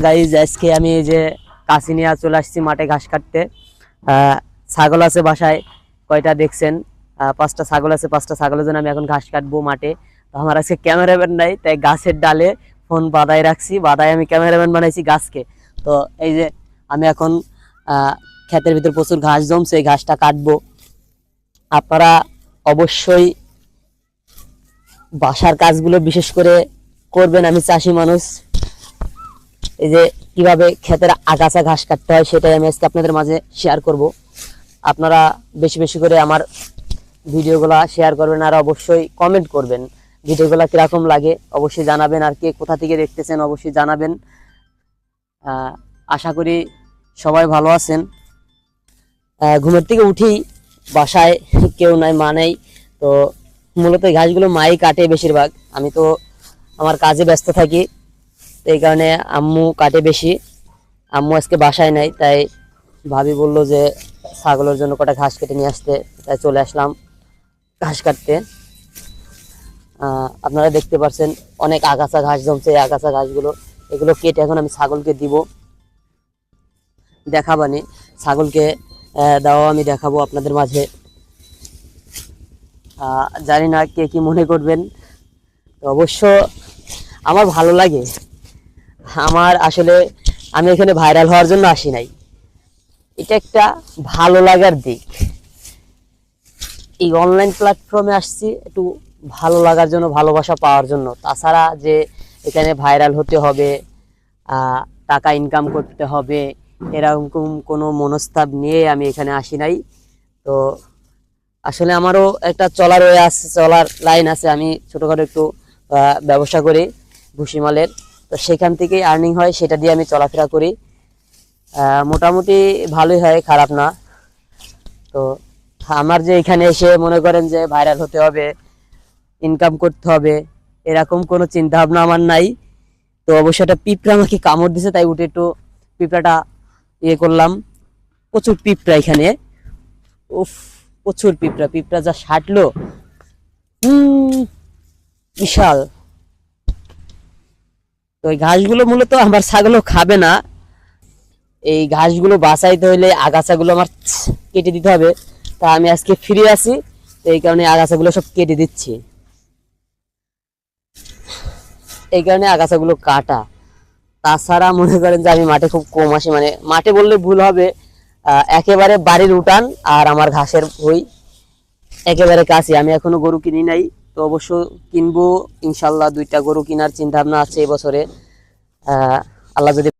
Guys আজকে আমি এই যে কাশি নিয়ে চলে আসছি মাঠে ঘাস কাটতে। ছাগল আছে বাসায়, কয়টা দেখছেন, 5টা ছাগল আছে। 5টা ছাগলের জন্য আমি এখন ঘাস কাটবো মাঠে। তো আমার আজকে ক্যামেরাম্যান নাই, তাই গাছের ডালে ফোন বাঁধাই রাখছি, বাঁধাই আমি ক্যামেরাম্যান বানাইছি গাছকে। তো এই যে আমি এখন ক্ষেতের ভিতর প্রচুর ঘাস জমছে, এই ঘাসটা কাটবো। আপনারা অবশ্যই বাসার কাজগুলো বিশেষ করে করবেন। আমি চাষি মানুষ, এই যে কিভাবে ক্ষেতের আগাছা ঘাস কাটতে হয় সেটাই আমি আজকে আপনাদের মাঝে শেয়ার করব। আপনারা বেশি বেশি করে আমার ভিডিওগুলা শেয়ার করবেন, আর অবশ্যই কমেন্ট করবেন ভিডিওগুলা কিরকম লাগে অবশ্যই জানাবেন, আর কে কোথা থেকে দেখতেছেন অবশ্যই জানাবেন। আশা করি সবাই ভালো আছেন। ঘুমের থেকে উঠি, বাসায় কেউ নাই, মা নেই। তো মূলত এই ঘাসগুলো মাই কাটে বেশিরভাগ, আমি তো আমার কাজে ব্যস্ত থাকি, এই কারণে আম্মু কাটে বেশি। আম্মু আজকে বাসায় নাই, তাই ভাবি বললো যে ছাগলের জন্য কটা ঘাস কেটে নিয়ে আসতে, তাই চলে আসলাম ঘাস কাটতে। আপনারা দেখতে পাচ্ছেন অনেক আগাছা ঘাস জমছে। এই আগাছা ঘাসগুলো এগুলো কেটে এখন আমি ছাগলকে দিব, দেখাবানি ছাগলকে দেওয়া আমি দেখাবো আপনাদের মাঝে। জানি না কে কি মনে করবেন, তো অবশ্য আমার ভালো লাগে। আমার আসলে আমি এখানে ভাইরাল হওয়ার জন্য আসি নাই, এটা একটা ভালো লাগার দিক। এই অনলাইন প্ল্যাটফর্মে আসছি একটু ভালো লাগার জন্য, ভালোবাসা পাওয়ার জন্য। তাছাড়া যে এখানে ভাইরাল হতে হবে, টাকা ইনকাম করতে হবে, এরকম কোনো মনস্তাব নিয়ে আমি এখানে আসি নাই। তো আসলে আমারও একটা চলার ওয়ে আছে, চলার লাইন আছে। আমি ছোটোখাটো একটু ব্যবসা করি ভুসিমালের, তো সেখান থেকেই আর্নিং হয়, সেটা দিয়ে আমি চলাফেরা করি। মোটামুটি ভালোই হয়, খারাপ না। তো আমার যে এখানে এসে মনে করেন যে ভাইরাল হতে হবে, ইনকাম করতে হবে, এরকম কোনো চিন্তা ভাবনা আমার নাই। তো অবশ্যই একটা পিঁপড়া আমাকে কামড় দিছে, তাই উঠে একটু পিঁপড়াটা ইয়ে করলাম। প্রচুর পিঁপড়া এখানে, উফ প্রচুর পিঁপড়া, পিঁপড়া যা সাটলো বিশাল। তো এই ঘাসগুলো মূলত আমার ছাগলও খাবে না। এই ঘাসগুলো বাঁচাইতে হইলে আগাছাগুলো আমার কেটে দিতে হবে, তা আমি আজকে ফ্রি আছি, তো এই কারণে আগাছাগুলো সব কেটে দিচ্ছি। এই কারণে আগাছাগুলো কাটা। তাছাড়া মনে করেন যে আমি মাঠে খুব কম আসি, মানে মাঠে বললে ভুল হবে, একেবারে বাড়ির উঠান আর আমার ঘাসের ভুঁই একেবারে কাছে। আমি এখনো গরু কিনি নাই, তো অবশ্য কিনবো ইনশাল্লাহ। 2টা গরু কেনার চিন্তা ভাবনা আছে এবছরে, আল্লাহ যদি